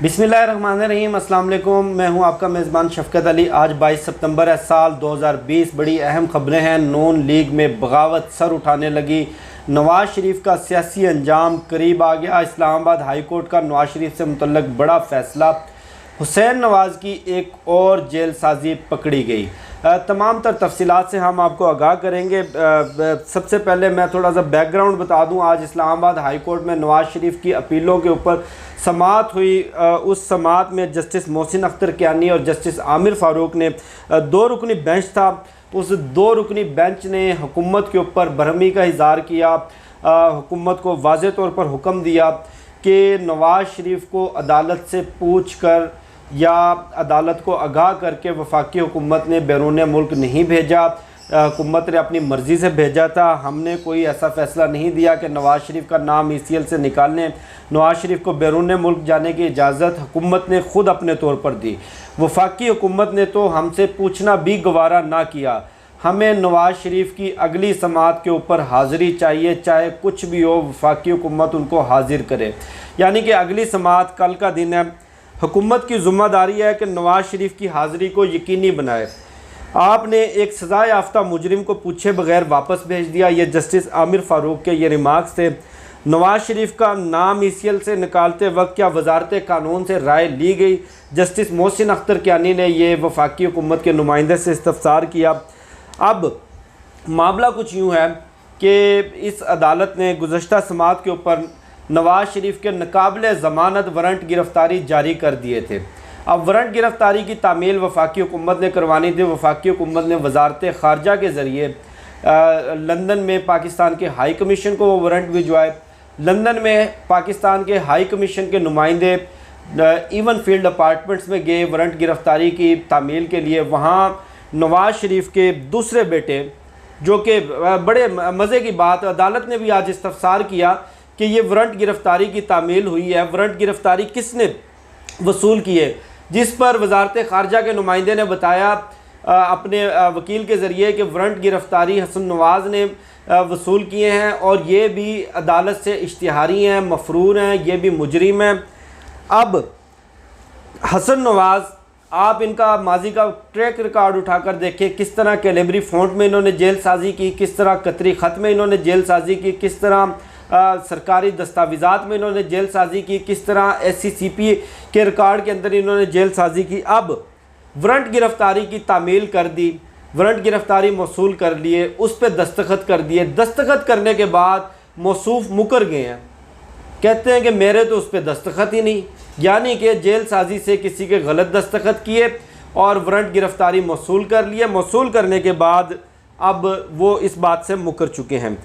बिस्मिल्लाहिर्रहमानिर्रहीम, अस्सलाम वालेकुम। मैं हूं आपका मेज़बान शफ़क़त अली। आज 22 सितंबर है, साल 2020। बड़ी अहम ख़बरें हैं। नून लीग में बगावत सर उठाने लगी। नवाज़ शरीफ का सियासी अंजाम करीब आ गया। इस्लामाबाद हाई कोर्ट का नवाज़ शरीफ से मुतल्लक बड़ा फ़ैसला। हुसैन नवाज़ की एक और जेल साजी पकड़ी गई। तमाम तर तफसीलात से हम आपको आगाह करेंगे। सबसे पहले मैं थोड़ा सा बैकग्राउंड बता दूं। आज इस्लामाबाद हाई कोर्ट में नवाज़ शरीफ की अपीलों के ऊपर समाअत हुई। उस समाअत में जस्टिस मोहसिन अख्तर कियानी और जस्टिस आमिर फ़ारूक ने, दो रुकनी बेंच था। उस दो रुकनी बेंच ने हुकूमत के ऊपर बरहमी का इज़हार किया। हुकूमत को वाज़े तौर पर हुक्म दिया कि नवाज़ शरीफ को अदालत से पूछ कर या अदालत को आगाह करके वफाकी हुकूमत ने बैरून मुल्क नहीं भेजा। हुकूमत ने अपनी मर्ज़ी से भेजा था। हमने कोई ऐसा फ़ैसला नहीं दिया कि नवाज़ शरीफ का नाम ECL से निकालने। नवाज़ शरीफ को बैरून मुल्क जाने की इजाज़त हुकूमत ने ख़ुद अपने तौर पर दी। वफाकी हुकूमत ने तो हमसे पूछना भी गवारा ना किया। हमें नवाज़ शरीफ की अगली समाअत के ऊपर हाज़िरी चाहिए, चाहे कुछ भी हो। वफाकी हुकूमत उनको हाजिर करे, यानी कि अगली समाअत कल का दिन है। हुकूमत की ज़िम्मेदारी है कि नवाज़ शरीफ की हाज़िरी को यकीनी बनाए। आपने एक सज़ा याफ्ता मुजरिम को पूछे बगैर वापस भेज दिया। ये जस्टिस आमिर फ़ारूक के ये रिमार्क्स थे। नवाज़ शरीफ का नाम ECL से निकालते वक्त क्या वजारत कानून से राय ली गई? जस्टिस मोहसिन अख्तर कियानी ने ये वफाकी हुकूमत के नुमाइंदे से इस्तफ़सार किया। अब मामला कुछ यूँ है कि इस अदालत ने गुज़श्ता समाअत के ऊपर नवाज़ शरीफ के नाकाबिले ज़मानत वारंट गिरफ़्तारी जारी कर दिए थे। अब वारंट गिरफ़्तारी की तामील वफाकी हुकूमत ने करवानी थी। वफाकी हुकूमत ने वजारत ख़ारजा के ज़रिए लंदन में पाकिस्तान के हाई कमीशन को वो वारंट भिजवाए। लंदन में पाकिस्तान के हाई कमीशन के नुमाइंदे इवन फील्ड अपार्टमेंट्स में गए वारंट गिरफ़्तारी की तामील के लिए। वहाँ नवाज़ शरीफ के दूसरे बेटे, जो कि बड़े मज़े की बात, अदालत ने भी आज इस्तफ़सार किया कि ये वारंट गिरफ़्तारी की तामील हुई है। वारंट गिरफ़्तारी किसने वसूल की है? जिस पर वजारत ख़ारजा के नुमाइंदे ने बताया अपने वकील के ज़रिए कि वारंट गिरफ़्तारी हसन नवाज़ ने वसूल किए हैं और ये भी अदालत से इश्तिहारी हैं, मफरूर हैं, ये भी मुजरिम हैं। अब हसन नवाज़, आप इनका माजी का ट्रैक रिकॉर्ड उठाकर देखें। किस तरह कैलेबरी फ़ॉन्ट में इन्होंने जेल साजी की, किस तरह कतरी ख़त में इन्होंने जेल साजी की, किस तरह सरकारी दस्तावेज़ात में इन्होंने जेल साजी की, किस तरह SCCP के रिकॉर्ड के अंदर इन्होंने जेल साजी की। अब वारंट गिरफ़्तारी की तामील कर दी, वारंट गिरफ़्तारी मौसूल कर लिए, उस पर दस्तखत कर दिए। दस्तखत करने के बाद मौसूफ मुकर गए हैं, कहते हैं कि मेरे तो उस पर दस्तखत ही नहीं, यानी कि जेल साजी से किसी के गलत दस्तखत किए और वारंट गिरफ़्तारी मौसूल कर लिए। मौसूल करने के बाद अब वो इस बात से मुकर चुके हैं।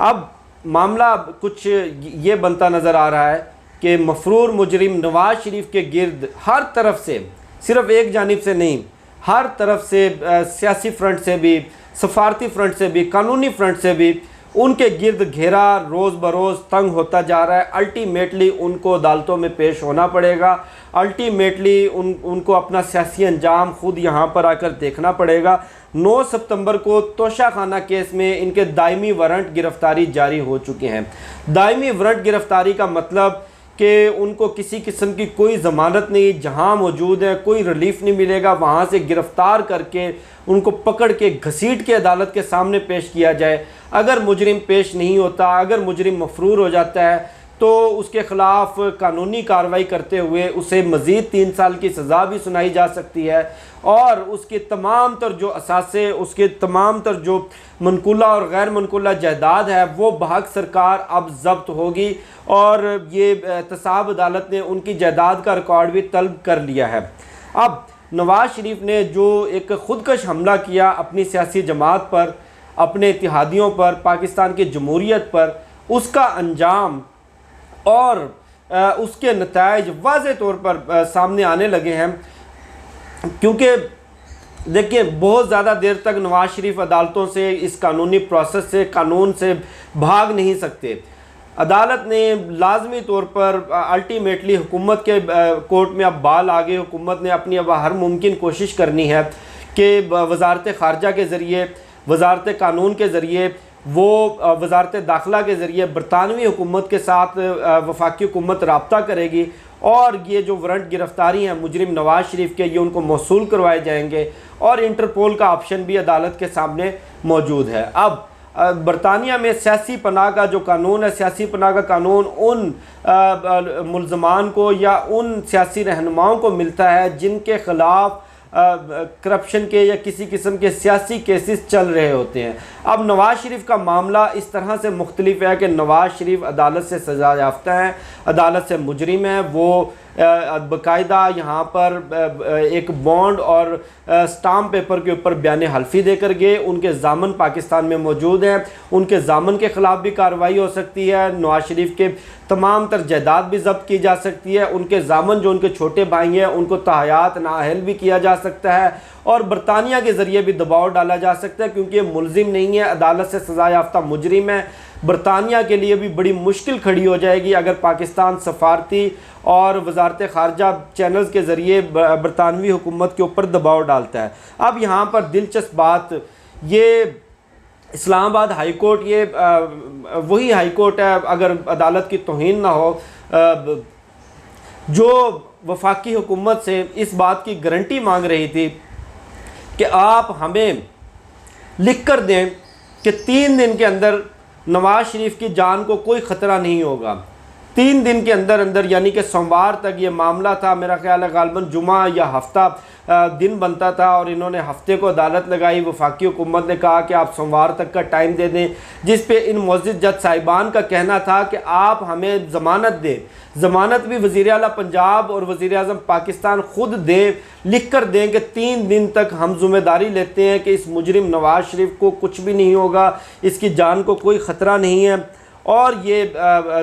अब मामला कुछ ये बनता नज़र आ रहा है कि मफरूर मुजरिम नवाज़ शरीफ के गिर्द हर तरफ से, सिर्फ़ एक जानिब से नहीं, हर तरफ से, सियासी फ्रंट से भी, सफारती फ्रंट से भी, कानूनी फ्रंट से भी उनके गिर्द घेरा रोज़ बरोज़ तंग होता जा रहा है। अल्टीमेटली उनको अदालतों में पेश होना पड़ेगा। अल्टीमेटली उनको अपना सियासी अंजाम ख़ुद यहाँ पर आकर देखना पड़ेगा। 9 सितंबर को तोशाखाना केस में इनके दायमी वारंट गिरफ़्तारी जारी हो चुके हैं। दायमी वारंट गिरफ़्तारी का मतलब कि उनको किसी किस्म की कोई ज़मानत नहीं, जहाँ मौजूद है कोई रिलीफ नहीं मिलेगा, वहाँ से गिरफ़्तार करके उनको पकड़ के घसीट के अदालत के सामने पेश किया जाए। अगर मुजरिम पेश नहीं होता, अगर मुजरिम मफरूर हो जाता है, तो उसके ख़िलाफ़ कानूनी कार्रवाई करते हुए उसे मज़ीद 3 साल की सज़ा भी सुनाई जा सकती है और उसके तमाम तर जो असासे, उसके तमाम तर जो मनकुला और गैर मनकुला जायदाद है वो बहक सरकार अब ज़ब्त होगी। और ये एहतसाब अदालत ने उनकी जायदाद का रिकॉर्ड भी तलब कर लिया है। अब नवाज़ शरीफ ने जो एक ख़ुदकश हमला किया अपनी सियासी जमात पर, अपने इत्तेहादियों पर, पाकिस्तान की जमहूरियत पर, उसका अंजाम और उसके नताइज वाज़े तौर पर सामने आने लगे हैं। क्योंकि देखिए, बहुत ज़्यादा देर तक नवाज़ शरीफ अदालतों से, इस कानूनी प्रोसेस से, कानून से भाग नहीं सकते। अदालत ने लाजमी तौर पर अल्टीमेटली हुकूमत के कोर्ट में अब बाल आ गए। हुकूमत ने अपनी अब हर मुमकिन कोशिश करनी है कि वजारत ख़ारजा के ज़रिए, वजारत कानून के ज़रिए, वो वजारत दाखिला के ज़रिए बरतानवी हुकूमत के साथ वफाकी हुकूमत रब्ता करेगी और ये जो वारंट गिरफ्तारी हैं मुजरिम नवाज शरीफ के, ये उनको मौसूल करवाए जाएंगे और इंटरपोल का ऑप्शन भी अदालत के सामने मौजूद है। अब बरतानिया में सियासी पनाह का जो कानून है, सियासी पनाह का कानून उन मुल्ज़मान को या उन सियासी रहनुमाओं को मिलता है जिनके ख़िलाफ़ करप्शन के या किसी किस्म के सियासी केसेस चल रहे होते हैं। अब नवाज़ शरीफ का मामला इस तरह से मुख्तलिफ है कि नवाज़ शरीफ अदालत से सज़ा याफ्ता हैं, अदालत से मुजरिम है, वो बाकायदा यहाँ पर एक बॉन्ड और स्टाम्प पेपर के ऊपर बयान हल्फी देकर गए। उनके ज़ामन पाकिस्तान में मौजूद हैं, उनके ज़ामन के ख़िलाफ़ भी कार्रवाई हो सकती है, नवाज शरीफ के तमाम तर जायदाद भी जब्त की जा सकती है, उनके ज़ामन जो उनके छोटे भाई हैं उनको तहयात नाअहल भी किया जा सकता है और बरतानिया के ज़रिए भी दबाव डाला जा सकता है क्योंकि ये मुलजिम नहीं है, अदालत से सज़ा याफ्ता मुजरिम है। बरतानिया के लिए भी बड़ी मुश्किल खड़ी हो जाएगी अगर पाकिस्तान सफारती और वजारत ख़ारजा चैनल्स के ज़रिए बरतानवी हुकूमत के ऊपर दबाव डालता है। अब यहाँ पर दिलचस्प बात, ये इस्लामाबाद हाई कोर्ट ये वही हाई कोर्ट है, अगर अदालत की तौहीन ना हो, जो वफाकी हुकूमत से इस बात की गारंटी मांग रही थी कि आप हमें लिख कर दें कि 3 दिन के अंदर नवाज शरीफ की जान को कोई ख़तरा नहीं होगा। 3 दिन के अंदर अंदर यानी कि सोमवार तक ये मामला था, मेरा ख्याल है गालबन जुमा या हफ्ता दिन बनता था और इन्होंने हफ्ते को अदालत लगाई। वफाकी हुकूमत ने कहा कि आप सोमवार तक का टाइम दे दें, जिस पे इन मुअज़्ज़िज़ जज साहिबान का कहना था कि आप हमें ज़मानत दें। ज़मानत भी वज़ीर आला पंजाब और वज़ीर आज़म पाकिस्तान ख़ुद दें, लिख कर दें कि 3 दिन तक हम ज़िम्मेदारी लेते हैं कि इस मुजरिम नवाज शरीफ को कुछ भी नहीं होगा, इसकी जान को कोई ख़तरा नहीं है। और ये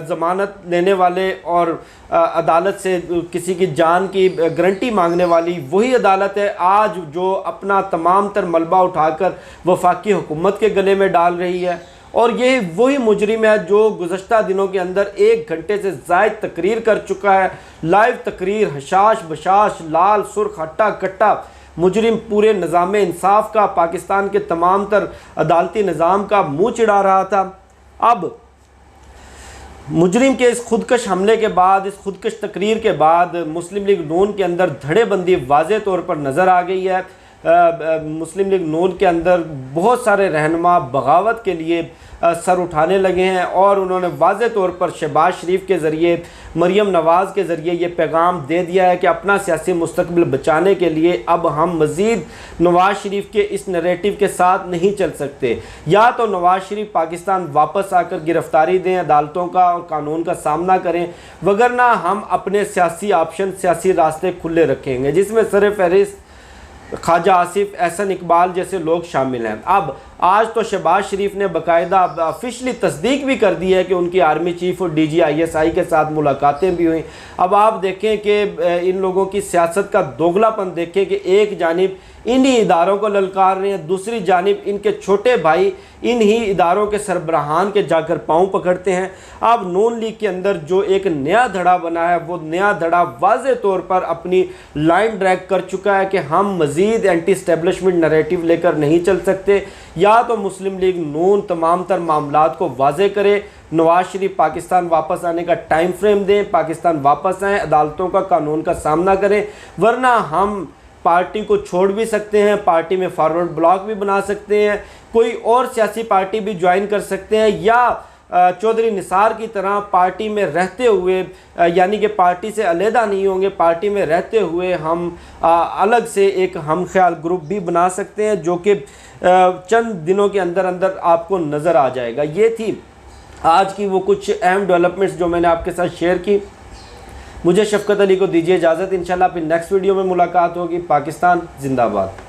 ज़मानत लेने वाले और अदालत से किसी की जान की गारंटी मांगने वाली वही अदालत है आज जो अपना तमाम तर मलबा उठाकर वफाकी हुकूमत के गले में डाल रही है। और ये वही मुजरिम है जो गुज़श्ता दिनों के अंदर 1 घंटे से ज़ायद तकरीर कर चुका है, लाइव तकरीर, हशाश बशाश, लाल सुर्ख हट्टा कट्टा मुजरिम पूरे निज़ाम इंसाफ का, पाकिस्तान के तमाम तर अदालती निज़ाम का मुँह चिढ़ा रहा था। अब मुजरिम के इस खुदकश हमले के बाद, इस खुदकश तकरीर के बाद मुस्लिम लीग नून के अंदर धड़ेबंदी वाज़े तौर पर नज़र आ गई है। मुस्लिम लीग नून के अंदर बहुत सारे रहनुमा बगावत के लिए सर उठाने लगे हैं और उन्होंने वाज़े तौर पर शहबाज शरीफ के ज़रिए, मरीम नवाज़ के ज़रिए ये पैगाम दे दिया है कि अपना सियासी मुस्तकबिल बचाने के लिए अब हम मज़ीद नवाज़ शरीफ के इस नरेटिव के साथ नहीं चल सकते। या तो नवाज़ शरीफ पाकिस्तान वापस आकर गिरफ़्तारी दें, अदालतों का और कानून का सामना करें, वगरना हम अपने सियासी ऑप्शन, सियासी रास्ते खुले रखेंगे, जिसमें सरफ़हरिस्त ख्वाजा आसिफ, एहसन इकबाल जैसे लोग शामिल हैं। अब आज तो शहबाज शरीफ ने बाकायदा ऑफिशियली तस्दीक भी कर दी है कि उनकी आर्मी चीफ और DGISI के साथ मुलाकातें भी हुई। अब आप देखें कि इन लोगों की सियासत का दोगलापन देखें कि एक जानिब इन्हीं इदारों को ललकार रहे हैं, दूसरी जानिब इनके छोटे भाई इन्हीं इदारों के सरबराहान के जाकर पाँव पकड़ते हैं। अब नून लीग के अंदर जो एक नया धड़ा बना है, वो नया धड़ा वाज़े तौर पर अपनी लाइन ड्रैग कर चुका है कि हम मज़ीद एंटी एस्टेब्लिशमेंट नरेटिव लेकर नहीं चल सकते। या तो मुस्लिम लीग नून तमाम तर मामलात को वाज़े करे, नवाज शरीफ पाकिस्तान वापस आने का टाइम फ्रेम दें, पाकिस्तान वापस आएँ, अदालतों का, कानून का सामना करें, वरना हम पार्टी को छोड़ भी सकते हैं, पार्टी में फॉरवर्ड ब्लॉक भी बना सकते हैं, कोई और सियासी पार्टी भी ज्वाइन कर सकते हैं, या चौधरी निसार की तरह पार्टी में रहते हुए यानी कि पार्टी से अलहदा नहीं होंगे, पार्टी में रहते हुए हम अलग से एक हम ख्याल ग्रुप भी बना सकते हैं जो कि चंद दिनों के अंदर अंदर आपको नज़र आ जाएगा। ये थी आज की वो कुछ अहम डेवलपमेंट्स जो मैंने आपके साथ शेयर की। मुझे शफकत अली को दीजिए इजाज़त, इंशाल्लाह फिर नेक्स्ट वीडियो में मुलाकात होगी। पाकिस्तान जिंदाबाद।